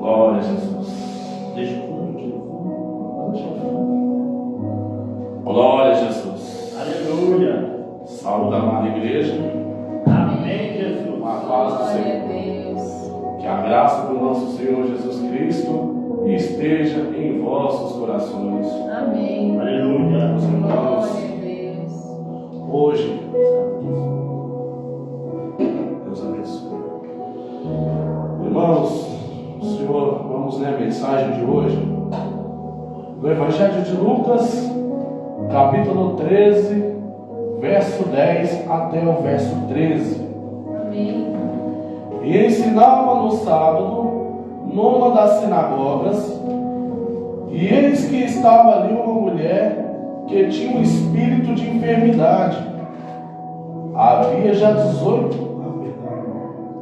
Glória a Jesus. Deixa o fundo. Glória a Jesus. Aleluia. Saúde, amada igreja. Amém, Jesus. A paz do Senhor. Que a graça do nosso Senhor Jesus Cristo esteja em vossos corações. Amém. Aleluia. Meus irmãos, Glória a Deus. hoje, Deus abençoe. Irmãos, Senhor, vamos ler a mensagem de hoje do Evangelho de Lucas, capítulo 13, verso 10 até o verso 13. Amém. E ensinava no sábado, numa das sinagogas, e eis que estava ali uma mulher que tinha um espírito de enfermidade. Havia já 18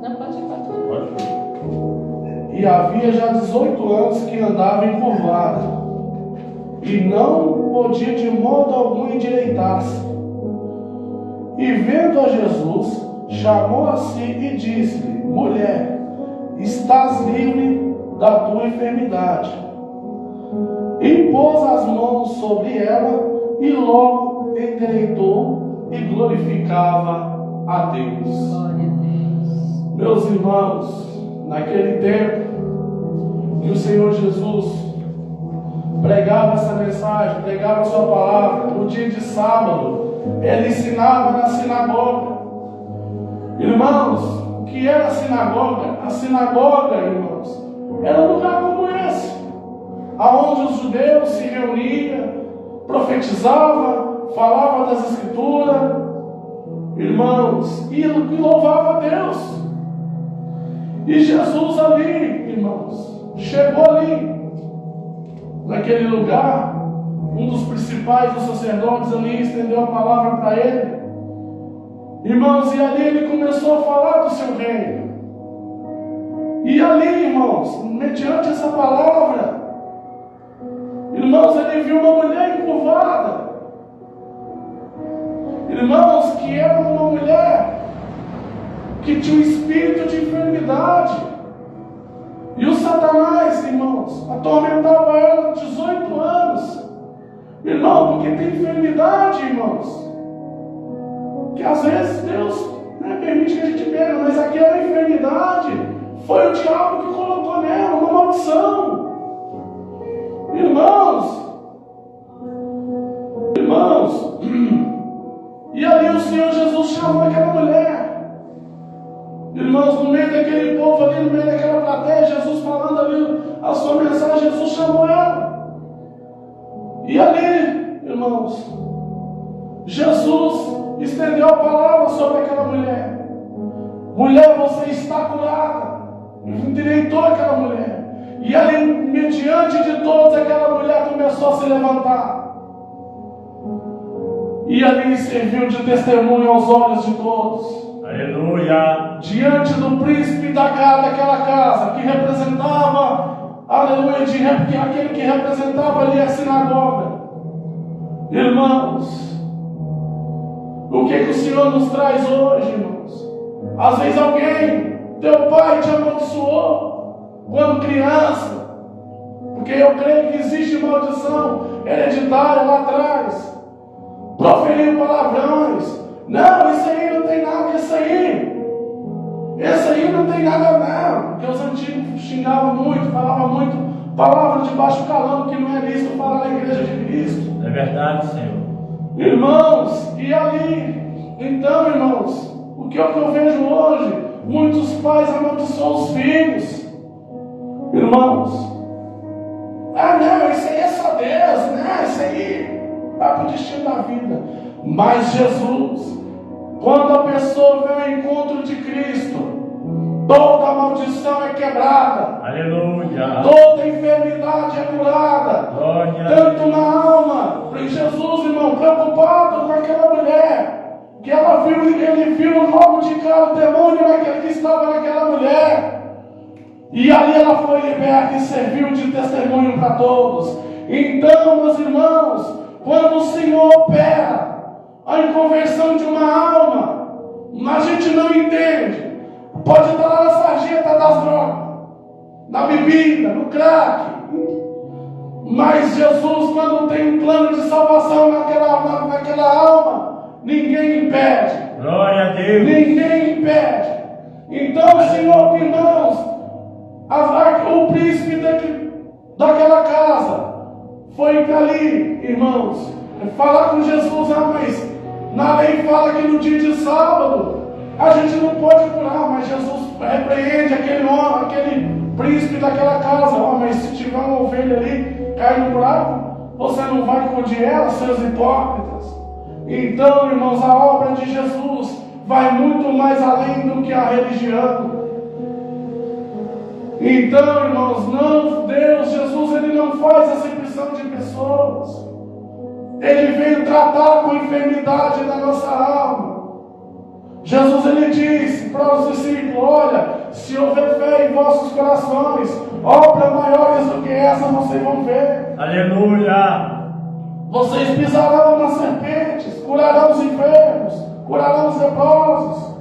Não pode ir para tudo. e havia já 18 anos que andava encurvada, e não podia de modo algum endireitar-se. E vendo a Jesus, chamou a si e disse-lhe: mulher, estás livre da tua enfermidade. E pôs as mãos sobre ela, e logo endireitou e glorificava a Deus. Glória a Deus. Meus irmãos, naquele tempo que o Senhor Jesus pregava essa mensagem, pregava a sua palavra, no dia de sábado, ele ensinava na sinagoga. Irmãos, o que era a sinagoga? A sinagoga, irmãos, era um lugar como esse, aonde os judeus se reuniam, profetizavam, falavam das escrituras, irmãos, e louvavam a Deus. E Jesus ali, irmãos, chegou ali, naquele lugar. Um dos principais dos sacerdotes ali estendeu a palavra para ele. Irmãos, e ali ele começou a falar do seu reino. E ali, irmãos, mediante essa palavra, irmãos, ele viu uma mulher encurvada. Irmãos, que era uma mulher que tinha um espírito de enfermidade. E o Satanás, irmãos, atormentava ela 18 anos. Irmão, porque tem enfermidade, irmãos, que às vezes Deus permite que a gente pegue, mas aquela enfermidade foi o diabo que colocou nela, uma maldição. Irmãos, e ali o Senhor Jesus chamou aquela mulher. Irmãos, no meio daquele povo ali, no meio daquela plateia, Jesus falando ali a sua mensagem, Jesus chamou ela. E ali, irmãos, Jesus estendeu a palavra sobre aquela mulher. Mulher, você está curada. Endireitou aquela mulher. E ali, mediante de todos, aquela mulher começou a se levantar. E ali serviu de testemunho aos olhos de todos. Aleluia. Diante do príncipe daquela casa, que representava, aleluia, aquele que representava ali a sinagoga. Irmãos, o que o Senhor nos traz hoje, irmãos? Às vezes alguém, teu pai te amaldiçoou quando criança, porque eu creio que existe maldição hereditária lá atrás. Proferiu palavrões. Não, isso aí não tem nada, isso aí não tem nada não. Porque os antigos xingavam muito, falavam muito palavra de baixo calão, que não é lícito falar na igreja de Cristo. É verdade, Senhor. Irmãos, e ali, então, irmãos, o que é que eu vejo hoje? Muitos pais amaldiçoam os filhos. Irmãos, não, isso aí é só Deus, né? Isso aí vai para o destino da vida. Mas Jesus, quando a pessoa vem ao encontro de Cristo, toda maldição é quebrada. Aleluia. Toda enfermidade é curada. Glória. Tanto na alma. Jesus, irmão, preocupado com aquela mulher, que ele viu logo de cara o demônio que estava naquela mulher. E ali ela foi liberta e serviu de testemunho para todos. Então, meus irmãos, quando o Senhor opera a conversão de uma alma, a gente não entende. Pode estar lá na sarjeta das drogas. na bebida, no crack. Mas Jesus, quando tem um plano de salvação naquela alma, ninguém impede. Glória a Deus. Ninguém impede. Então, Senhor, irmãos, o príncipe daquela casa foi ali, irmãos, falar com Jesus. Mas na lei fala que no dia de sábado a gente não pode curar, mas Jesus repreende aquele homem, aquele príncipe daquela casa. Mas se tiver uma ovelha ali, cai no buraco, você não vai acudir ela, seus hipócritas. Então, irmãos, a obra de Jesus vai muito mais além do que a religião. Então, irmãos, Deus, Jesus, Ele não faz acepção de pessoas. Ele veio tratar com a enfermidade da nossa alma. Jesus, Ele disse para os discípulos: olha, se houver fé em vossos corações, obras maiores do que essa vocês vão ver. Aleluia. Vocês pisarão nas serpentes, curarão os enfermos, curarão os leprosos.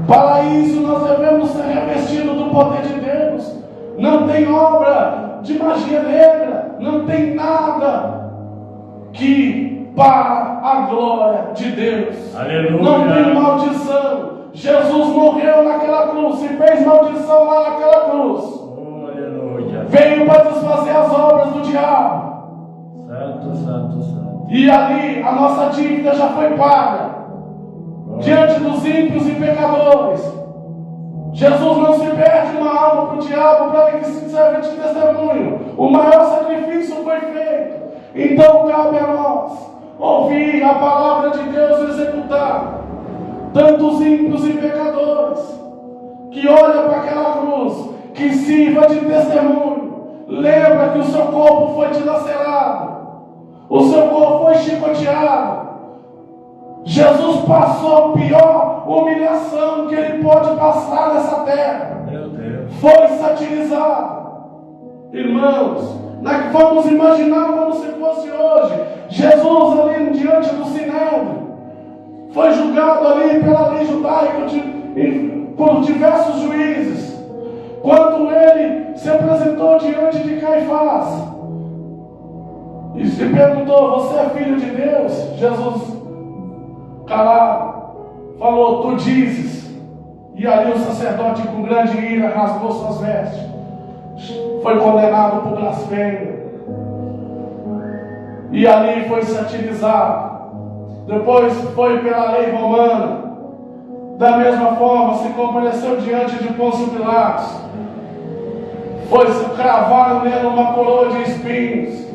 Para isso nós devemos ser revestidos do poder de Deus. Não tem obra de magia negra, não tem nada que para a glória de Deus. Aleluia. Não tem maldição. Jesus morreu naquela cruz e fez maldição lá naquela cruz. Oh, aleluia. Veio para desfazer as obras do diabo. Santo, santo, santo. E ali a nossa dívida já foi paga. Diante dos ímpios e pecadores. Jesus não se perde uma alma para o diabo, para ele que se serve de testemunho. O maior sacrifício foi feito. Então cabe a nós ouvir a palavra de Deus e executar. Tanto os ímpios e pecadores que olham para aquela cruz, que sirva de testemunho. Lembra que o seu corpo foi dilacerado, o seu corpo foi chicoteado. Jesus passou a pior humilhação que ele pode passar nessa terra. Meu Deus. Foi satirizado. Irmãos, vamos imaginar como se fosse hoje. Jesus ali diante do Sinédrio foi julgado ali pela lei judaica por diversos juízes. Quando ele se apresentou diante de Caifás e se perguntou: você é filho de Deus? Jesus, calado, falou: tu dizes. E ali o sacerdote, com grande ira, rasgou suas vestes. Foi condenado por blasfêmia. E ali foi satirizado. Depois foi pela lei romana. Da mesma forma, se compareceu diante de Pôncio Pilatos. Foi cravaram nele uma coroa de espinhos.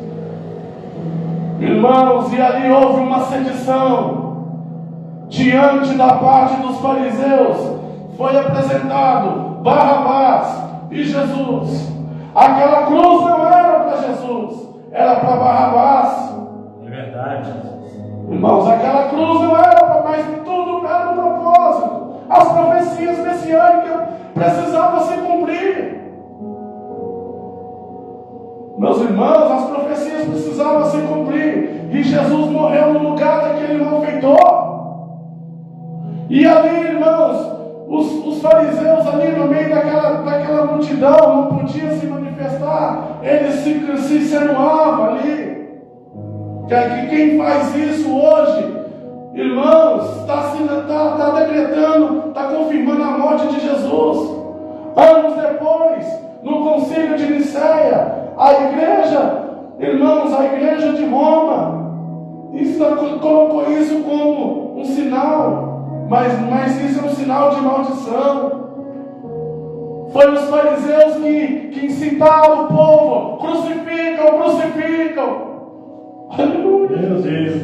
Irmãos, e ali houve uma sedição. Diante da parte dos fariseus, foi apresentado Barrabás e Jesus. Aquela cruz não era para Jesus, era para Barrabás. É verdade. Irmãos, aquela cruz não era para mais, tudo era um propósito. As profecias messiânicas precisavam se cumprir. Meus irmãos, as profecias precisavam se cumprir. E Jesus morreu no lugar daquele malfeitor. E ali, irmãos, os fariseus ali no meio daquela multidão não podiam se manifestar. Eles se insinuavam ali. Que quem faz isso hoje, irmãos, está decretando, está confirmando a morte de Jesus. Anos depois, no concílio de Nicéia, a igreja, irmãos, a igreja de Roma, colocou isso como um sinal, mas isso é um sinal de maldição. Foi os fariseus que incitaram o povo: crucificam, crucificam. Aleluia. Meu Deus.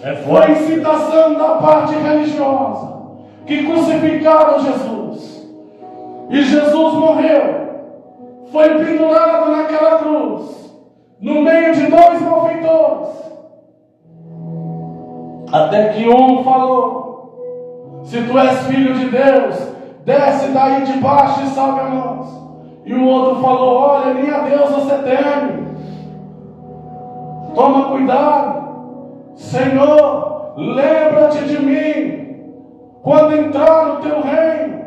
É Foi forte. incitação da parte religiosa que crucificaram Jesus. E Jesus morreu. Foi pendurado naquela cruz, no meio de dois malfeitores. Até que um falou: se tu és filho de Deus, desce daí de baixo e salve a nós. E o outro falou: olha, nem a Deus você teme. Toma cuidado. Senhor, lembra-te de mim quando entrar no teu reino.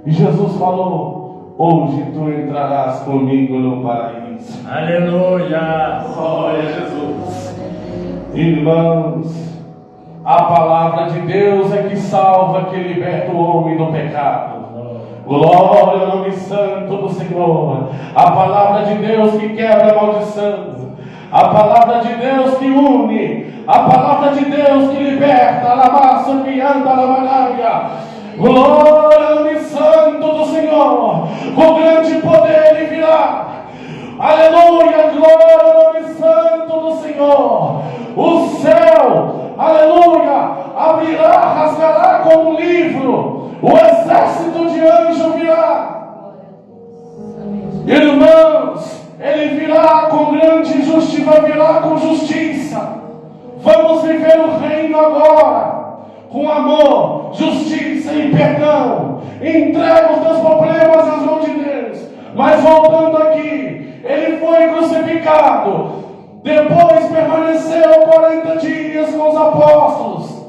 E Jesus falou: hoje tu entrarás comigo no paraíso. Aleluia. Glória a Jesus. Irmãos, a palavra de Deus é que salva, que liberta o homem do pecado. Glória ao nome santo do Senhor. A palavra de Deus que quebra a maldição. A palavra de Deus que une. A palavra de Deus que liberta. Alabaça que anda na malhaia. Glória ao nome santo do Senhor. Com grande poder ele virá. Aleluia, glória ao nome santo do Senhor. O céu, aleluia, abrirá, rasgará como um livro. O exército de anjos virá. Irmãos, ele virá com grande justiça, vai virar com justiça. Vamos viver o reino agora, com amor, justiça e perdão. Entrega os teus problemas às mãos de Deus. Mas voltando aqui, ele foi crucificado. Depois permaneceu 40 dias com os apóstolos.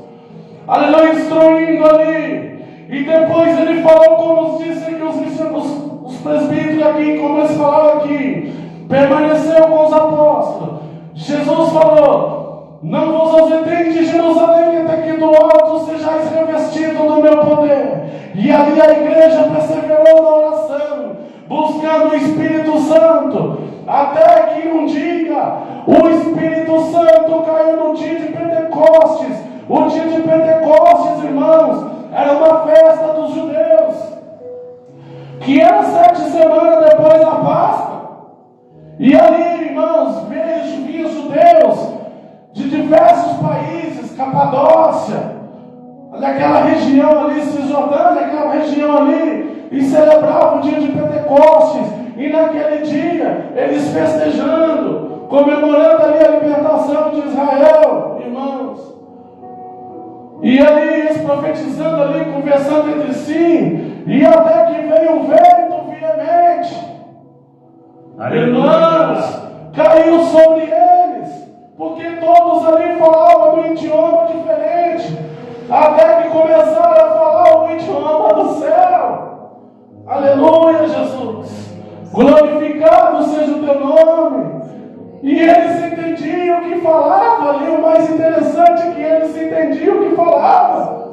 Aleluia, instruindo ali. E depois ele falou, como dizem que os presbíteros aqui, como eles falaram aqui, permaneceu com os apóstolos. Jesus falou: não vos ausenteis de Jerusalém, até que do alto sejais revestidos do meu poder. E ali a igreja perseverou na oração, buscando o Espírito Santo, até que um dia o Espírito Santo caiu no dia de Pentecostes. O dia de Pentecostes, irmãos, era uma festa dos judeus, que era 7 semanas depois da Páscoa. E ali, irmãos, vinham judeus de diversos países, Capadócia, naquela região ali, Cisjordânia, aquela região ali, e celebravam o dia de Pentecostes. E naquele dia, eles festejando, comemorando ali a libertação de Israel, irmãos. E ali eles profetizando ali, conversando entre si, e até que veio um vento veemente. Irmãos, caiu sobre eles, porque todos ali falavam um idioma diferente, até que começaram a falar o idioma do céu. Aleluia, Jesus. Glorificado seja o teu nome. E eles entendiam o que falava ali. O mais interessante é que eles entendiam o que falava.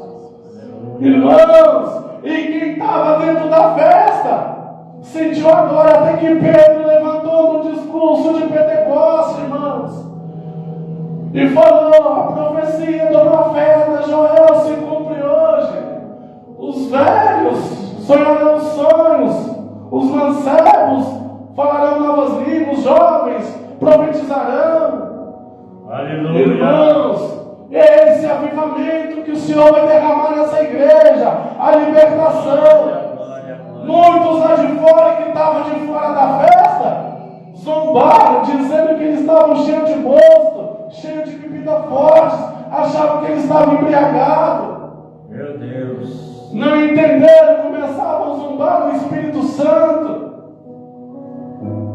Irmãos, e quem estava dentro da festa sentiu agora até que Pedro levantou no discurso de Pentecostes, irmãos, e falou: a profecia do profeta Joel se cumpre hoje. Os velhos sonharão sonhos, os mancebos falarão novas línguas, os jovens profetizarão. Aleluia. Irmãos, esse avivamento que o Senhor vai derramar nessa igreja, a libertação. Muitos lá de fora, que estavam de fora da festa, zombaram, dizendo que eles estavam cheios de mosto, cheios de bebida forte, achavam que eles estavam embriagados. Meu Deus. Não entenderam, começavam a zombar do Espírito Santo.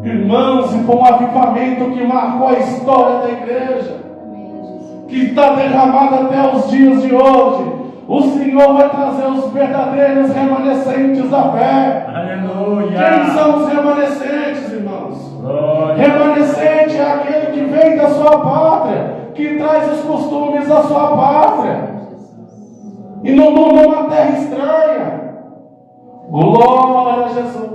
Irmãos, e foi um avivamento que marcou a história da igreja, que está derramado até os dias de hoje. O Senhor vai trazer os verdadeiros remanescentes da fé. Aleluia. Quem são os remanescentes, irmãos? Glória. Remanescente é aquele que vem da sua pátria, que traz os costumes da sua pátria, e não numa terra estranha. Glória a Jesus.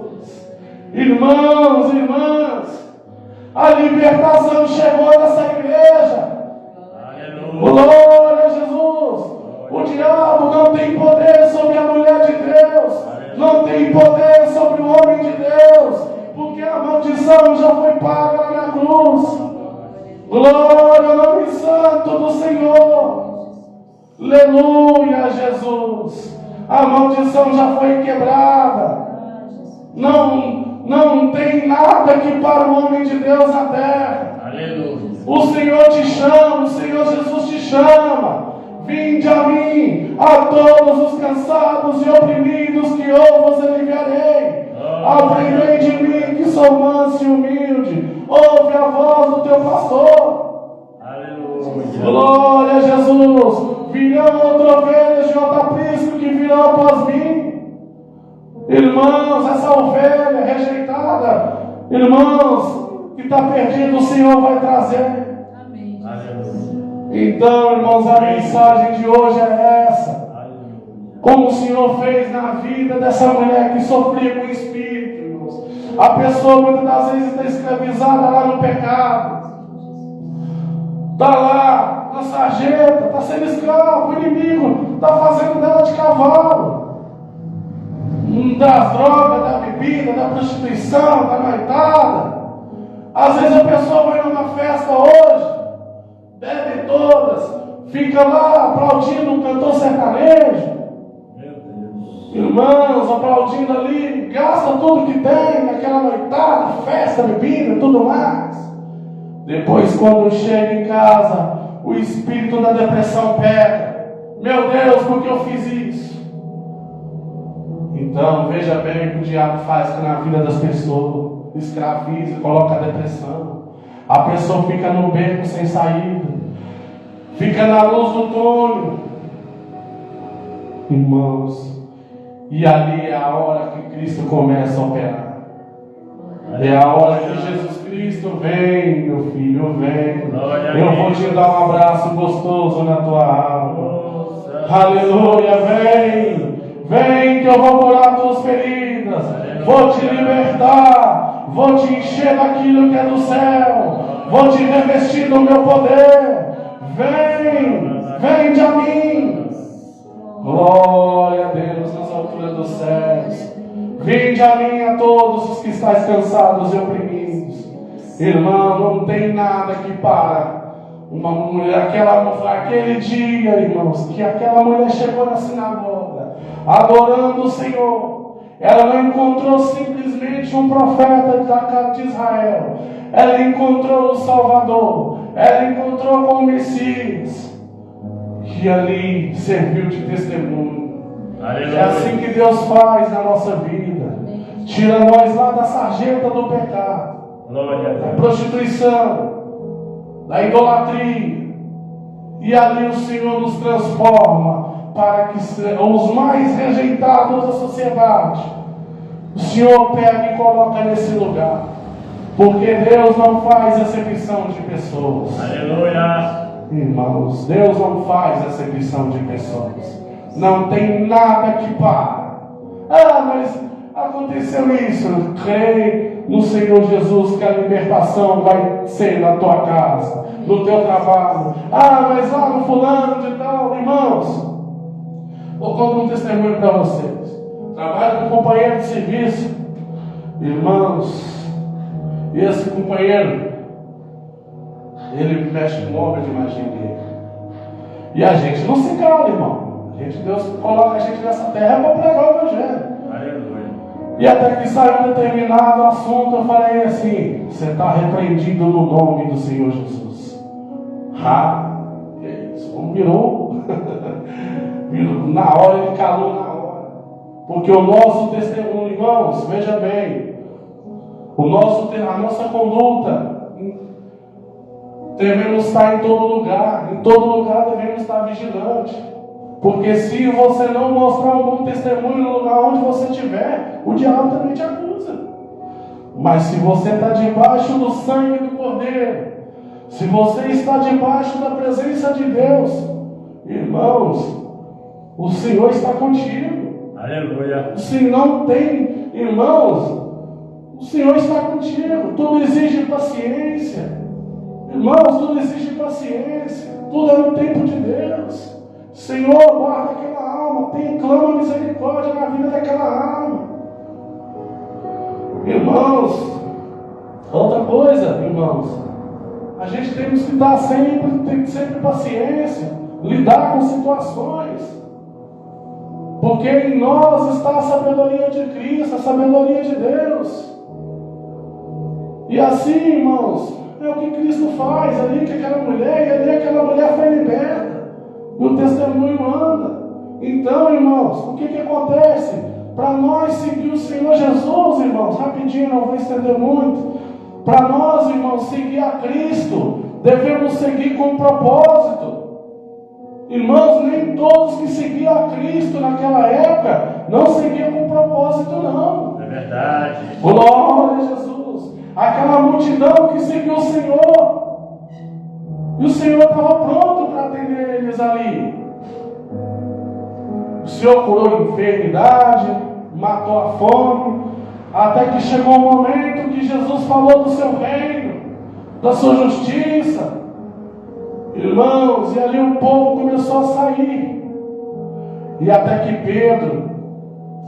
Irmãos, irmãs, a libertação chegou nessa igreja. Aleluia. Glória a Jesus. O diabo não tem poder sobre a mulher de Deus, não tem poder sobre o homem de Deus, porque a maldição já foi paga lá na cruz. Glória ao nome santo do Senhor. Aleluia, Jesus. A maldição já foi quebrada. Não tem nada que para o homem de Deus na terra. Aleluia. O Senhor te chama, o Senhor Jesus te chama. Vinde a mim, a todos os cansados e oprimidos, que eu vos aliviarei. Aprendei de mim, que sou manso e humilde. Ouve a voz do teu pastor. Aleluia. Glória a Jesus. Virão outra ovelha de outro aprisco que virão após mim. Irmãos, essa ovelha rejeitada, irmãos, que está perdido, o Senhor vai trazer. Amém. Então, irmãos, a mensagem de hoje é essa. Como o Senhor fez na vida dessa mulher que sofria com o espírito, irmãos. A pessoa muitas das vezes está escravizada lá no pecado. Está lá na sarjeta, está sendo escravo, o inimigo está fazendo dela de cavalo. Das drogas, da bebida, da prostituição, da noitada. Às vezes a pessoa vai numa festa hoje, bebe todas, fica lá aplaudindo um cantor sertanejo. Irmãos, aplaudindo ali, gasta tudo que tem, aquela noitada, festa, bebida, tudo mais. Depois, quando chega em casa, o espírito da depressão pega. Meu Deus, por que eu fiz isso? Então, veja bem o que o diabo faz na vida das pessoas. Escraviza, coloca a depressão. A pessoa fica no beco sem saída. Fica na luz do túnel. Irmãos, e ali é a hora que Cristo começa a operar. É a hora que Jesus Cristo vem, meu filho, vem. Eu vou te dar um abraço gostoso na tua alma. Aleluia, vem. Vem que eu vou curar tuas feridas. Vou te libertar. Vou te encher daquilo que é do céu. Vou te revestir do meu poder. Vem a mim. Glória a Deus nas alturas dos céus. Vinde a mim a todos os que estáis cansados e oprimidos. Irmão, não tem nada que para uma mulher, aquele dia, irmãos, que aquela mulher chegou na sinagoga, adorando o Senhor. Ela não encontrou simplesmente um profeta da casa de Israel. Ela encontrou o Salvador. Ela encontrou com o Messias. E ali serviu de testemunho. É assim que Deus faz na nossa vida. Tira nós lá da sarjeta do pecado, da prostituição, da idolatria. E ali o Senhor nos transforma para que os mais rejeitados da sociedade, o Senhor pega e coloca nesse lugar. Porque Deus não faz acepção de pessoas. Aleluia. Irmãos, Deus não faz acepção de pessoas. Não tem nada que para. Mas aconteceu isso. Creio no Senhor Jesus que a libertação vai ser na tua casa, no teu trabalho. Mas lá no fulano de tal, irmãos, vou contar um testemunho para vocês. Trabalho com um companheiro de serviço, irmãos, e esse companheiro, ele mexe com obra de magia dele. E a gente não se cala, irmão. Deus coloca a gente nessa terra para pregar o Evangelho. Aleluia. E até que saiu um determinado assunto, eu falei assim: você está repreendido no nome do Senhor Jesus. Que isso? Virou. Na hora, ele calou na hora. Porque o nosso testemunho, irmãos, veja bem, a nossa conduta, devemos estar em todo lugar. Em todo lugar devemos estar vigilantes. Porque se você não mostrar um bom testemunho no lugar onde você estiver, o diabo também te acusa. Mas se você está debaixo do sangue do Cordeiro, se você está debaixo da presença de Deus, irmãos, o Senhor está contigo. Aleluia. Se não tem, irmãos, o Senhor está contigo. Tudo exige paciência. Irmãos, tudo exige paciência. Tudo é no tempo de Deus. Senhor, guarda aquela alma, clama misericórdia na vida daquela alma. Irmãos, outra coisa, irmãos, a gente tem que dar sempre paciência, lidar com situações, porque em nós está a sabedoria de Cristo, a sabedoria de Deus. E assim, irmãos, é o que Cristo faz ali com aquela mulher, e ali aquela mulher foi liberta. E o testemunho anda. Então, irmãos, o que acontece? Para nós seguir o Senhor Jesus, irmãos, rapidinho, não vou estender muito. Para nós, irmãos, seguir a Cristo, devemos seguir com um propósito. Irmãos, nem todos que seguiam a Cristo naquela época não seguiam com propósito, não. É verdade. Glória a Jesus. Aquela multidão que seguiu o Senhor. E o Senhor estava pronto para atender eles ali. O Senhor curou a enfermidade, matou a fome, até que chegou o momento que Jesus falou do seu reino, da sua justiça. Irmãos, e ali o povo começou a sair. E até que Pedro,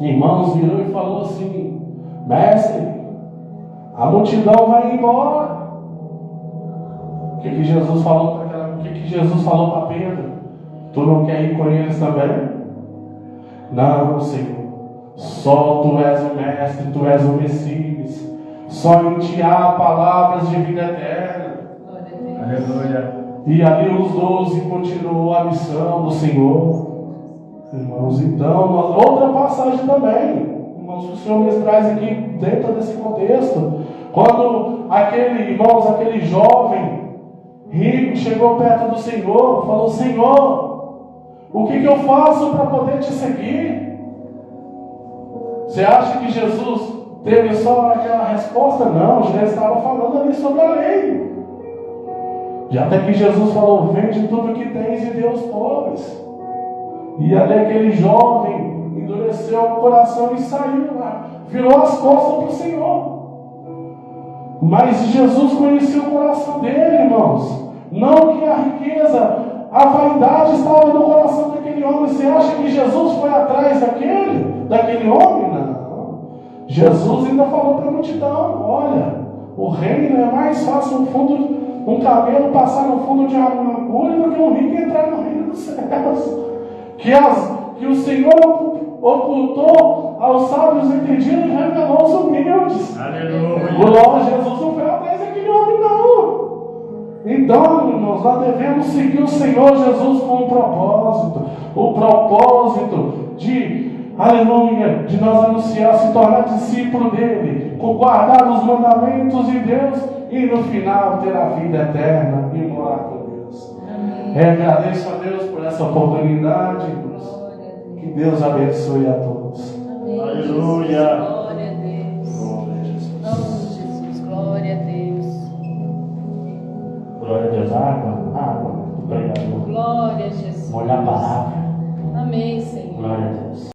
irmãos, virou e falou assim: mestre, a multidão vai embora. O que Jesus falou para Pedro? Tu não quer ir com eles também? Não, Senhor. Só Tu és o mestre, Tu és o Messias. Só em Ti há palavras de vida eterna. Aleluia. E ali os 12 continuou a missão do Senhor. Irmãos, então, outra passagem também, irmãos, que o Senhor nos traz aqui dentro desse contexto. Quando aquele jovem rico chegou perto do Senhor, falou: Senhor, o que eu faço para poder Te seguir? Você acha que Jesus teve só aquela resposta? Não, já estava falando ali sobre a lei. E até que Jesus falou: vende tudo que tens e dê aos pobres. E ali aquele jovem endureceu o coração e saiu lá, virou as costas para o Senhor. Mas Jesus conhecia o coração dele, irmãos. Não que a riqueza, a vaidade estava no coração daquele homem. Você acha que Jesus foi atrás daquele homem? Não. Jesus ainda falou para a multidão: olha, o reino é mais fácil um camelo passar no fundo de uma agulha do que um rico entrar no reino dos céus. Que o Senhor ocultou aos sábios entendidos e revelou aos humildes. Aleluia. Glória a Jesus, não foi atrás daquele homem, não. Então, irmãos, nós devemos seguir o Senhor Jesus com um propósito. O propósito de, aleluia, de nós anunciar, se tornar discípulo dele, guardar os mandamentos de Deus e no final ter a vida eterna e morar com Deus. Agradeço a Deus por essa oportunidade, irmãos. Que Deus abençoe a todos. Aleluia.